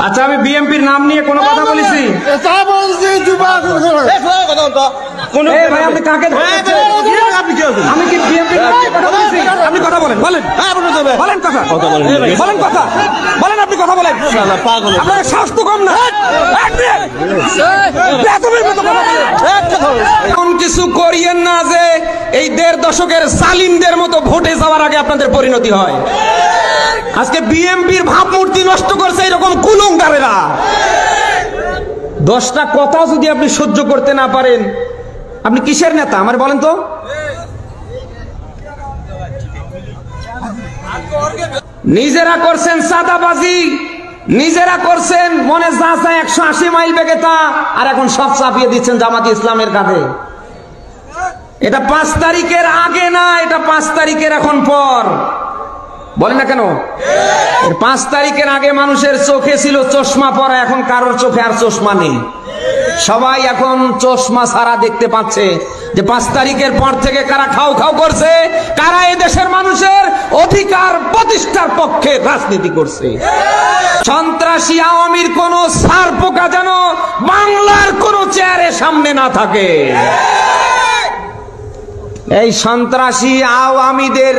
আচ্ছা, আমি বিএমপির নাম নিয়ে কোনো কথা বলেছি? ভাই আপনি কাকে আমি কি বিএমপির নাম নিয়ে কথা বলেছি? আপনি কথা বলেন, বলেন বলেন কথা বলেন কথা বলেন, আপনি কথা বলেন। আপনার সাহস তো কম না। এমন কিছু করিয়েন না যে এই 1.5 দশকের জালিমদের মতো ভোটে যাওয়ার আগে আপনাদের পরিণতি হয়। আজকে বিএমপির ভাবমূর্তি নষ্ট করছে এরকম কুলঙ্গারেরা। 10টা কথা যদি আপনি সহ্য করতে না পারেন, আপনি কিসের নেতা আমার বলেন তো? নিজেরা করছেন চাঁদাবাজি, নিজেরা করছেন মনে যা চায় 180 মাইল বেগে তা, আর এখন সব চাপিয়ে দিচ্ছেন জামাত ইসলামের কাঁধে। এটা 5 তারিখের আগে না, এটা 5 তারিখের এখন পর। বলেন না কেন? 5 তারিখের আগে মানুষের চোখে ছিল চশমা পরা, এখন কারোর চোখে আর চশমা নেই। সবাই এখন চশমা ছাড়া দেখতে পাচ্ছে যে 5 তারিখের পর থেকে কারা খাও খাও করছে, কারা এদেশের মানুষের অধিকার প্রতিষ্ঠার পক্ষে রাজনীতি করছে। সন্ত্রাসী আওয়ামীর কোন সার পোকা যেন বাংলার কোন চেয়ারের সামনে না থাকে। এই সন্ত্রাসী আওয়ামীদের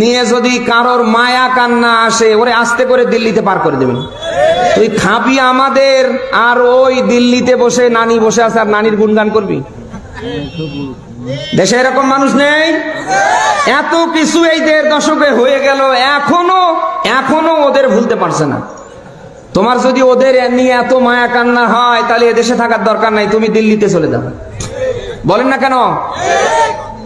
নিয়ে যদি কারোর মায়া কান্না আসে, ওরে আস্তে করে দিল্লিতে পার করে দেবেন। তুই খাবি আমাদের, আর ওই দিল্লিতে বসে নানি বসে আছে আর নানির গুণগান করবি। দেশে এরকম মানুষ নেই? এত কিছু এই 1.5 দশকে হয়ে গেল, এখনো ওদের ভুলতে পারছে না। তোমার যদি ওদের নিয়ে এত মায়া কান্না হয়, তাহলে এদেশে থাকার দরকার নাই, তুমি দিল্লিতে চলে যাবে। বলেন না কেন?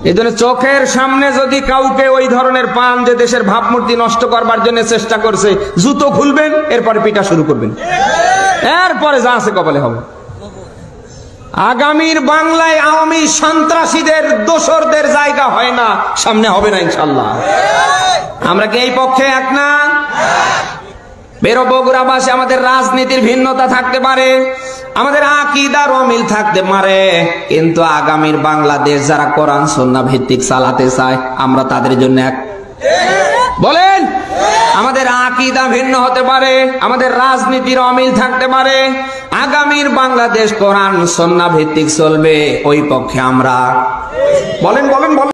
এই জন্য চোখের সামনে যদি কাউকে ওই ধরনের পান যে দেশের ভাবমূর্তি নষ্ট করবার জন্য চেষ্টা করছে, জুতো খুলবেন, এরপরে পিটা শুরু করবেন, এরপরে যা আছে কপালে হবে। আগামীর বাংলায় আওয়ামী সন্ত্রাসীদের দোসরদের জায়গা হয় না, সামনে হবে না ইনশাল্লাহ। আমরা কি এই পক্ষে এক না? বেরো বগুড়াবাসী, আমাদের রাজনীতির ভিন্নতা থাকতে পারে, আমাদের আকীদার অমিল থাকতে পারে, কিন্তু আগামীর বাংলাদেশ যারা কোরআন সুন্নাহ ভিত্তিক চালাতে চায়, আমরা তাদের জন্য এক। বলেন, আমাদের আকীদা ভিন্ন হতে পারে, আমাদের রাজনীতির অমিল থাকতে পারে, আগামীর বাংলাদেশ কোরআন সুন্নাহ ভিত্তিক চলবে, ওই পক্ষে আমরা। বলেন বলেন বলেন।